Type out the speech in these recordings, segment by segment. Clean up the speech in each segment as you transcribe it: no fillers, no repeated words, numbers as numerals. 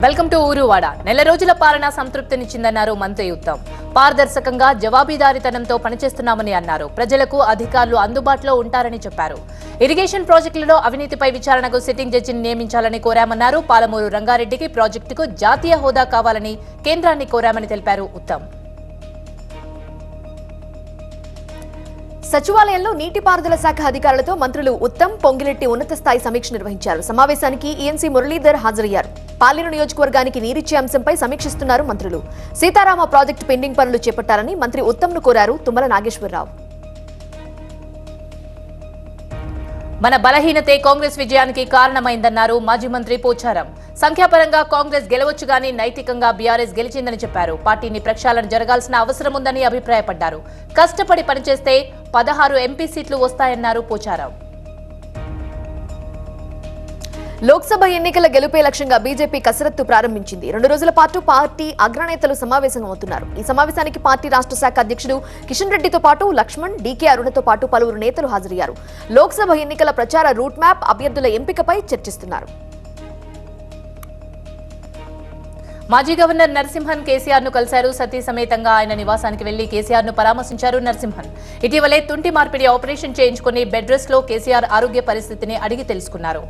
Welcome to ఊరువాడ. నెల రోజుల పాలన సంతృప్తినిచ్చిందన్నారు మంత్రి ఉత్తమ్. పారదర్శకంగా జవాబుదారీతనంతో పనిచేస్తున్నామని అన్నారు. ప్రజలకు అధికారులు అందుబాటులో ఉంటారని చెప్పారు. ఇరిగేషన్ ప్రాజెక్టులలో అవినీతిపై విచారణకు సిట్టింగ్ జడ్జిని నియమించాలని కోరామన్నారు. పాలమూరు రంగారెడ్డికి ప్రాజెక్టుకు జాతీయ హోదా కావాలని కేంద్రాన్ని కోరామని తెలిపారు ఉత్తమ్. సచివాలయంలో నీటిపారుదల శాఖ అధికారులతో మంత్రులు ఉత్తమ్, పొంగిరెడ్డి ఉన్నత స్థాయి సమీక్ష నిర్వహించారు. సమావేశానికి ఈఎన్సీ మురళీధర్ హాజరయ్యారు. పాలేరు నియోజకవర్గానికి నీరిచ్చే అంశంపై సమీక్షిస్తున్నారు మంత్రులు. సీతారామ ప్రాజెక్టు పెండింగ్ పనులు చేపట్టాలని మంత్రి ఉత్తమ్ను కోరారు తుమ్మల నాగేశ్వరరావు. మన బలహీనతే కాంగ్రెస్ విజయానికి కారణమైందన్నారు మాజీ మంత్రి పోచారం. సంఖ్యాపరంగా కాంగ్రెస్ గెలవచ్చు గానీ నైతికంగా బీఆర్ఎస్ గెలిచిందని చెప్పారు. పార్టీని ప్రక్షాళన జరగాల్సిన అవసరం ఉందని అభిప్రాయపడ్డారు. కష్టపడి పనిచేస్తే 16 ఎంపీ సీట్లు వస్తాయన్నారు పోచారం. లోక్సభ ఎన్నికల గెలుపే లక్ష్యంగా బీజేపీ కసరత్తు ప్రారంభించింది. 2 రోజుల పాటు పార్టీ అగ్రనేతలు సమావేశమవుతున్నారు. ఈ సమావేశానికి పార్టీ రాష్ట్ర శాఖ అధ్యక్షుడు కిషన్ రెడ్డితో పాటు లక్ష్మణ్, డీకే అరుణతో పాటు పలువురు నేతలు హాజరయ్యారు. లోక్సభ ఎన్నికల ప్రచార రూట్ మ్యాప్, అభ్యర్థుల ఎంపికపై చర్చిస్తున్నారు. మాజీ గవర్నర్ నరసింహన్ కేసీఆర్ ను కలిశారు. సతీ సమేతంగా ఆయన నివాసానికి వెళ్లి కేసీఆర్ ను పరామర్శించారు నరసింహన్. ఇటీవలే తుంటి మార్పిడి ఆపరేషన్ చేయించుకుని బెడ్ రెస్ట్ లో కేసీఆర్ ఆరోగ్య పరిస్థితిని అడిగి తెలుసుకున్నారు.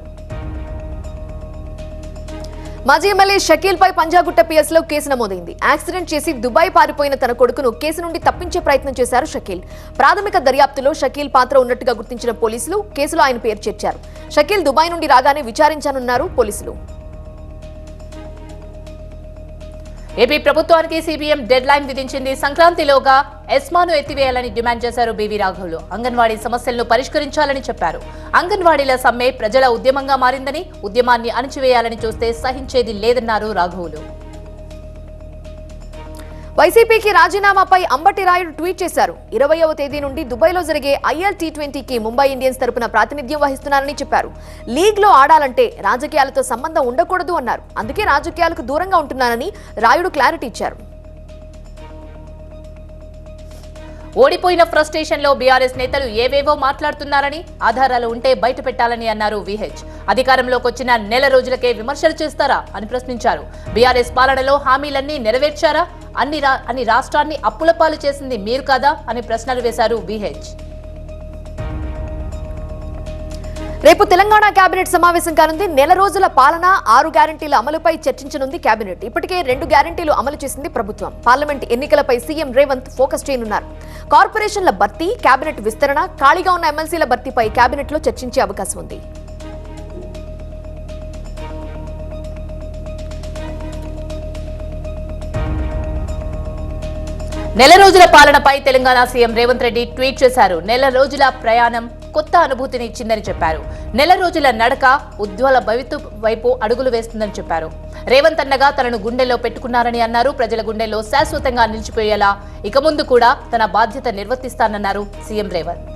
మాజీ ఎమ్మెల్యే షకీల్ పై పంజాగుట్ట పిఎస్ లో కేసు నమోదైంది. యాక్సిడెంట్ చేసి దుబాయ్ పారిపోయిన తన కొడుకును కేసు నుండి తప్పించే ప్రయత్నం చేశారు షకీల్. ప్రాథమిక దర్యాప్తులో షకీల్ పాత్ర ఉన్నట్టుగా గుర్తించిన పోలీసులు కేసులో ఆయన పేరు చేర్చారు. షకీల్ దుబాయ్ నుండి రాగానే విచారించనున్నారు పోలీసులు. ఏపీ ప్రభుత్వానికి సీబీఎం డెడ్ లైన్ విధించింది. సంక్రాంతిలోగా ఎస్మాను ఎత్తివేయాలని డిమాండ్ చేశారు బీవీ రాఘవులు. అంగన్వాడీ సమస్యలను పరిష్కరించాలని చెప్పారు. అంగన్వాడీల సమ్మె ప్రజల ఉద్యమంగా మారిందని, ఉద్యమాన్ని అణచివేయాలని చూస్తే సహించేది లేదన్నారు రాఘవులు. వైసీపీకి రాజీనామాపై అంబటి రాయుడు ట్వీట్ చేశారు. 20వ తేదీ నుండి దుబాయ్లో జరిగే IL T20కి ముంబై ఇండియన్స్ తరపున ప్రాతినిధ్యం వహిస్తున్నారని చెప్పారు. లీగ్లో ఆడాలంటే రాజకీయాలతో సంబంధం ఉండకూడదు అన్నారు. అందుకే రాజకీయాలకు దూరంగా ఉంటున్నానని రాయుడు క్లారిటీ ఇచ్చారు. ఓడిపోయిన ఫ్రస్ట్రేషన్ లో బీఆర్ఎస్ నేతలు ఏవేవో మాట్లాడుతున్నారని, ఆధారాలు ఉంటే బయట పెట్టాలని అన్నారు విహెచ్. అధికారంలోకి వచ్చిన నెల రోజులకే విమర్శలు చేస్తారా అని ప్రశ్నించారు. బీఆర్ఎస్ పాలనలో హామీలన్నీ నెరవేర్చారా? అన్ని రాష్ట్రాన్ని అప్పులపాలు చేసింది మీరు కాదా అని ప్రశ్నలు వేశారు విహెచ్. రేపు తెలంగాణ కేబినెట్ సమావేశం కానుంది. నెల రోజుల పాలన, 6 గ్యారంటీల అమలుపై చర్చించనుంది కేబినెట్. ఇప్పటికే 2 గ్యారంటీలు అమలు చేసింది ప్రభుత్వం. పార్లమెంట్ ఎన్నికలపై సీఎం రేవంత్ ఫోకస్ చేయనున్నారు. కార్పొరేషన్ల భర్తీ, కేబినెట్ విస్తరణ, ఖాళీగా ఉన్న ఎమ్మెల్సీల భర్తీపై కేబినెట్ లో చర్చించే అవకాశం ఉంది. నెల రోజుల పాలనపై తెలంగాణ సీఎం రేవంత్ రెడ్డి ట్వీట్ చేశారు. నెల రోజుల ప్రయాణం కొత్త అనుభూతిని ఇచ్చిందని చెప్పారు. నెల రోజుల నడక ఉజ్వల భవిష్యత్తు వైపు అడుగులు వేస్తుందని చెప్పారు. రేవంత్ అన్నగా తనను గుండెల్లో పెట్టుకున్నారని అన్నారు. ప్రజల గుండెల్లో శాశ్వతంగా నిలిచిపోయేలా ఇక ముందు కూడా తన బాధ్యత నిర్వర్తిస్తానన్నారు సీఎం రేవంత్.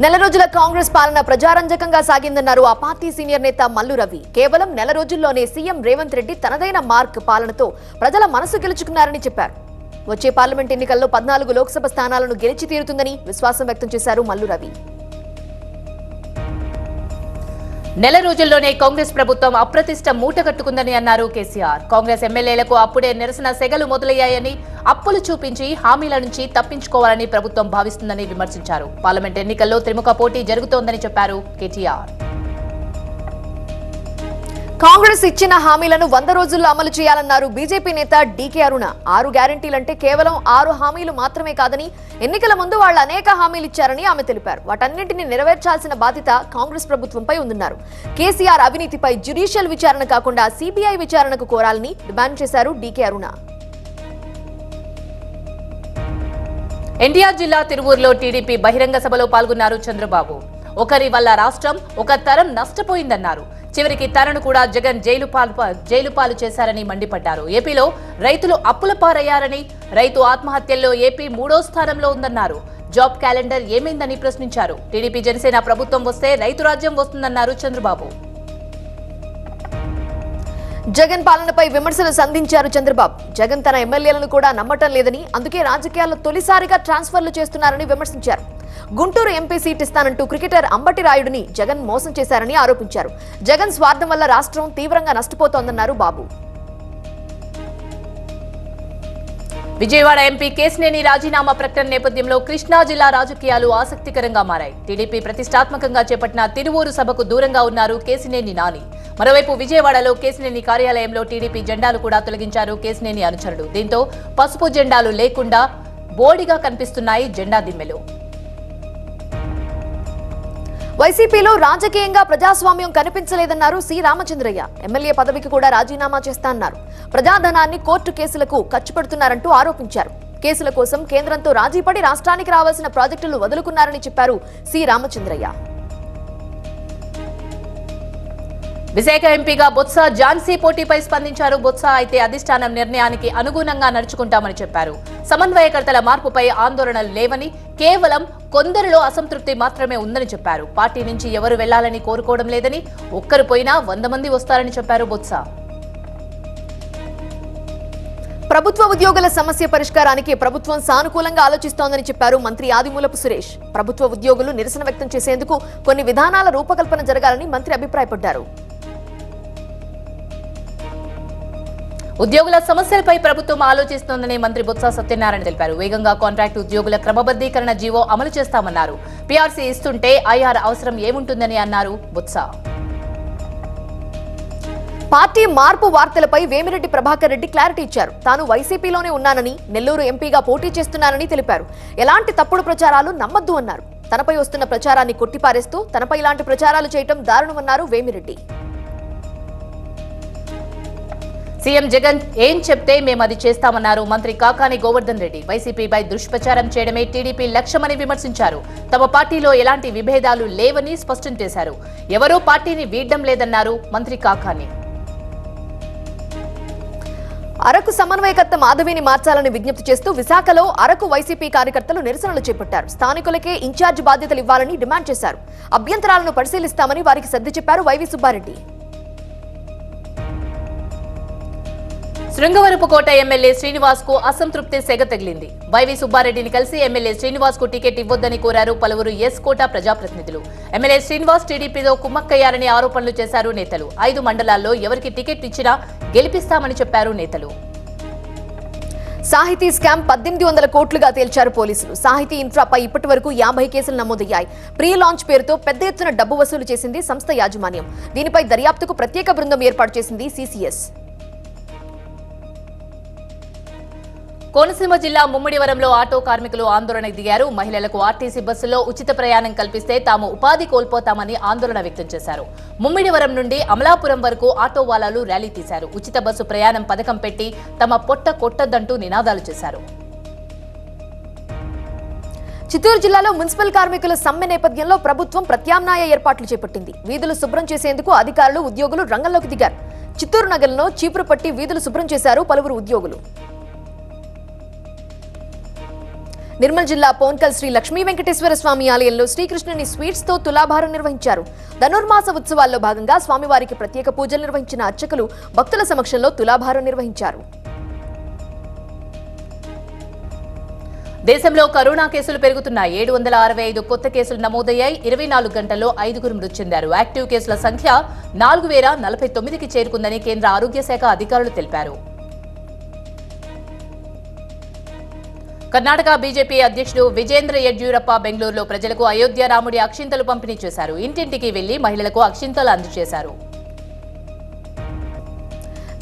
నెల రోజుల కాంగ్రెస్ పాలన ప్రజారంజకంగా సాగిందన్నారు ఆ పార్టీ సీనియర్ నేత మల్లు రవి. కేవలం నెల రోజుల్లోనే సీఎం రేవంత్ రెడ్డి తనదైన మార్క్ పాలనతో ప్రజల మనసు గెలుచుకున్నారని చెప్పారు. వచ్చే పార్లమెంట్ ఎన్నికల్లో 14 లోక్సభ స్థానాలను గెలిచి తీరుతుందని విశ్వాసం వ్యక్తం చేశారు మల్లు రవి. నెల రోజుల్లోనే కాంగ్రెస్ ప్రభుత్వం అప్రతిష్ట మూట కట్టుకుందని అన్నారు కేసీఆర్. కాంగ్రెస్ ఎమ్మెల్యేలకు అప్పుడే నిరసన సెగలు మొదలయ్యాయని, అప్పులు చూపించి హామీల నుంచి తప్పించుకోవాలని ప్రభుత్వం భావిస్తుందని విమర్శించారు. పార్లమెంట్ ఎన్నికల్లో త్రిముఖ పోటీ జరుగుతోందని చెప్పారు కేటీఆర్. కాంగ్రెస్ ఇచ్చిన హామీలను 100 రోజుల్లో అమలు చేయాలన్నారు బీజేపీ నేత డీకే అరుణ. 6 గ్యారంటీలంటే కేవలం 6 హామీలు మాత్రమే కాదని, ఎన్నికల ముందు వాళ్ళు అనేక హామీలు ఇచ్చారని ఆమె తెలిపారు. వాటన్నింటినీ నెరవేర్చాల్సిన బాధ్యత కాంగ్రెస్ ప్రభుత్వంపై ఉందన్నారు. కేసీఆర్ అవినీతిపై జ్యుడిషియల్ విచారణ కాకుండా సిబిఐ విచారణకు కోరాలని డిమాండ్ చేశారు డీకే అరుణ. ఎన్టీఆర్ జిల్లా తిరువూరులో టీడీపీ బహిరంగ సభలో పాల్గొన్నారు చంద్రబాబు. ఒకరి వల్ల రాష్ట్రం, ఒక తరం నష్టపోయిందన్నారు. చివరికి తనను కూడా జగన్ జైలు పాలు చేశారని మండిపడ్డారు. ఏపీలో రైతులు అప్పుల పారయ్యారని, రైతు ఆత్మహత్యల్లో ఏపీ 3వ స్థానంలో ఉందన్నారు. జాబ్ క్యాలెండర్ ఏమైందని ప్రశ్నించారు. టీడీపీ జనసేన ప్రభుత్వం వస్తే రైతు రాజ్యం వస్తుందన్నారు చంద్రబాబు. జగన్ పాలనపై విమర్శలు సంధించారు చంద్రబాబు. జగన్ తన ఎమ్మెల్యేలను కూడా నమ్మటం లేదని, అందుకే రాజకీయాల్లో తొలిసారిగా ట్రాన్స్ఫర్లు చేస్తున్నారని విమర్శించారు. గుంటూరు ఎంపీ సీట్ ఇస్తానంటూ క్రికెటర్ అంబటి రాయుడిని జగన్ మోసం చేశారని ఆరోపించారు. జగన్ స్వార్థం వల్ల రాష్ట్రం తీవ్రంగా నష్టపోతోందన్నారు బాబు. విజయవాడ ఎంపీ కేశినేని రాజీనామా ప్రకటన నేపథ్యంలో కృష్ణా జిల్లా రాజకీయాలు ఆసక్తికరంగా మారాయి. టీడీపీ ప్రతిష్టాత్మకంగా చేపట్టిన తిరువూరు సభకు దూరంగా ఉన్నారు కేశినేని నాని. మరోవైపు విజయవాడలో కేశినేని కార్యాలయంలో టీడీపీ జెండాలు కూడా తొలగించారు కేశినేని అనుచరుడు. దీంతో పసుపు జెండాలు లేకుండా బోడిగా కనిపిస్తున్నాయి జెండా దిమ్మెలు. వైసీపీలో రాజకీయంగా ప్రజాస్వామ్యం కనిపించలేదన్నారు సి రామచంద్రయ్య. ఎమ్మెల్యే పదవికి కూడా రాజీనామా చేస్తానన్నారు. ప్రజాధనాన్ని కోర్టు కేసులకు ఖర్చు పెడుతున్నారంటూ ఆరోపించారు. కేసుల కోసం కేంద్రంతో రాజీపడి రాష్ట్రానికి రావాల్సిన ప్రాజెక్టులు వదులుకున్నారని చెప్పారు సి రామచంద్రయ్య. విశాఖ ఎంపీగా బొత్స ఝాన్సీ పోటీపై స్పందించారు. బొత్స అయితే అధిష్టానం నిర్ణయానికి అనుగుణంగా నడుచుకుంటామని చెప్పారు. సమన్వయకర్తల మార్పుపై ఆందోళనలు లేవని, కేవలం కొందరిలో అసంతృప్తి మాత్రమే ఉందని చెప్పారు. పార్టీ నుంచి ఎవరు వెళ్లాలని కోరుకోవడం లేదని, ఒక్కరు పోయినా 100 మంది వస్తారని చెప్పారు బొత్స. ప్రభుత్వ ఉద్యోగుల సమస్య పరిష్కారానికి ప్రభుత్వం సానుకూలంగా ఆలోచిస్తోందని చెప్పారు మంత్రి ఆదిమూలపు సురేష్. ప్రభుత్వ ఉద్యోగులు నిరసన వ్యక్తం చేసేందుకు కొన్ని విధానాల రూపకల్పన జరగాలని మంత్రి అభిప్రాయపడ్డారు. ఉద్యోగుల సమస్యలపై ప్రభుత్వం ఆలోచిస్తోందని మంత్రి బొత్స సత్యనారాయణ తెలిపారు. వేగంగా కాంట్రాక్టు ఉద్యోగుల క్రమబద్దీకరణ జీవో అమలు చేస్తామన్నారు. పీఆర్సీ ఇస్తుంటే ఐఆర్ అవసరం ఏముంటుందని అన్నారు బొత్స. పార్టీ మార్పు వార్తలపై వేమిరెడ్డి ప్రభాకర్ రెడ్డి క్లారిటీ ఇచ్చారు. తాను వైసీపీలోనే ఉన్నానని, నెల్లూరు ఎంపీగా పోటీ చేస్తున్నానని తెలిపారు. ఎలాంటి తప్పుడు ప్రచారాలు నమ్మొద్దు అన్నారు. తనపై వస్తున్న ప్రచారాన్ని కొట్టిపారేస్తూ తనపై ఇలాంటి ప్రచారాలు చేయటం దారుణమన్నారు వేమిరెడ్డి. సీఎం జగన్ ఏం చెప్తే మేము అది చేస్తామన్నారు మంత్రి కాకాని గోవర్ధన్ రెడ్డి. వైసీపీపై దుష్ప్రచారం చేయడమే టీడీపీ లక్ష్యమని విమర్శించారు. తమ పార్టీలో ఎలాంటి విభేదాలు లేవని స్పష్టం చేశారు. ఎవరూ పార్టీని వీడ్డం లేదన్నారు మంత్రి కాకాని. అరకు సమన్వయకర్త మాధవిని మార్చాలని విజ్ఞప్తి చేస్తూ విశాఖలో అరకు వైసీపీ కార్యకర్తలు నిరసనలు చేపట్టారు. స్థానికులకే ఇన్ఛార్జ్ బాధ్యతలు ఇవ్వాలని డిమాండ్ చేశారు. అభ్యంతరాలను పరిశీలిస్తామని వారికి సర్ది చెప్పారు వైవి సుబ్బారెడ్డి. శృంగవరపుకోట ఎమ్మెల్యే శ్రీనివాస్ కు అసంతృప్తి సెగ తగిలింది. వైవి సుబ్బారెడ్డిని కలిసి ఎమ్మెల్యే శ్రీనివాస్ కు టికెట్ ఇవ్వొద్దని కోరారు పలువురు ఎస్ కోట ప్రజాప్రతినిధులు. ఎమ్మెల్యే శ్రీనివాస్ టీడీపీతో కుమ్మక్కయ్యారని ఆరోపణలు చేశారు నేతలు. 5 మండలాల్లో ఎవరికి టికెట్ ఇచ్చినా గెలిపిస్తామని చెప్పారు నేతలు. సాహితీ స్కామ్ 1800 కోట్లుగా తేల్చారు పోలీసులు. సాహితీ ఇన్ఫ్రాపై ఇప్పటి వరకు 50 కేసులు నమోదయ్యాయి. ప్రీ లాంచ్ పేరుతో పెద్ద ఎత్తున డబ్బు వసూలు చేసింది సంస్థ యాజమాన్యం. దీనిపై దర్యాప్తుకు ప్రత్యేక బృందం ఏర్పాటు చేసింది సిసిఎస్. కోనసీమ జిల్లా ముమ్మిడివరంలో ఆటో కార్మికులు ఆందోళనకు దిగారు. మహిళలకు ఆర్టీసీ బస్సులో ఉచిత ప్రయాణం కల్పిస్తే తాము ఉపాధి కోల్పోతామని ఆందోళన వ్యక్తం చేశారు. ముమ్మిడివరం నుండి అమలాపురం వరకు ఆటో వాలాలు ర్యాలీ తీశారు. ఉచిత బస్సు ప్రయాణం పథకం పెట్టి తమ పొట్ట కొట్టొద్దంటూ నినాదాలు చేశారు. చిత్తూరు జిల్లాలో మున్సిపల్ కార్మికుల సమ్మె నేపథ్యంలో ప్రభుత్వం ప్రత్యామ్నాయ ఏర్పాట్లు చేపట్టింది. వీధులు శుభ్రం చేసేందుకు అధికారులు, ఉద్యోగులు రంగంలోకి దిగారు. చిత్తూరు నగరంలో చీపురు పట్టి వీధులు శుభ్రం చేశారు పలువురు ఉద్యోగులు. నిర్మల్ జిల్లా పోన్కల్ శ్రీ లక్ష్మీ వెంకటేశ్వర స్వామి ఆలయంలో శ్రీకృష్ణుని స్వీట్స్ తో తులాభారం నిర్వహించారు. ధనుర్మాస ఉత్సవాల్లో భాగంగా స్వామివారికి ప్రత్యేక పూజలు నిర్వహించిన అర్చకులు భక్తుల సమక్షంలో తులాభారం నిర్వహించారు. దేశంలో కరోనా కేసులు పెరుగుతున్నాయి. 765 కొత్త కేసులు నమోదయ్యాయి. 24 గంటల్లో 5 మృతి చెందారు. యాక్టివ్ కేసుల సంఖ్య 4049కి చేరుకుందని కేంద్ర ఆరోగ్య శాఖ అధికారులు తెలిపారు. కర్ణాటక బీజేపీ అధ్యక్షుడు విజేంద్ర యడ్యూరప్ప బెంగళూరులో ప్రజలకు అయోధ్య రాముడి అక్షింతలు పంపిణీ చేశారు. ఇంటింటికి వెళ్లి మహిళలకు అక్షింతలు అందజేశారు.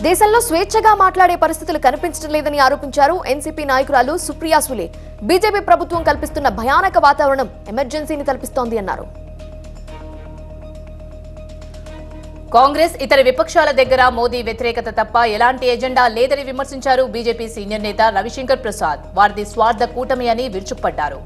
దేశంలో స్వేచ్ఛగా మాట్లాడే పరిస్థితులు కనిపించడం లేదని ఆరోపించారు ఎన్సీపీ నాయకురాలు సుప్రియా సులే. బీజేపీ ప్రభుత్వం కల్పిస్తున్న భయానక వాతావరణం ఎమర్జెన్సీని కల్పిస్తోంది అన్నారు. కాంగ్రెస్ ఇతర విపక్షాల దగ్గర మోదీ వ్యతిరేకత తప్ప ఎలాంటి ఎజెండా లేదని విమర్శించారు బీజేపీ సీనియర్ నేత రవిశంకర్ ప్రసాద్. వారిది స్వార్థ కూటమి అని విరుచుకుపడ్డారు.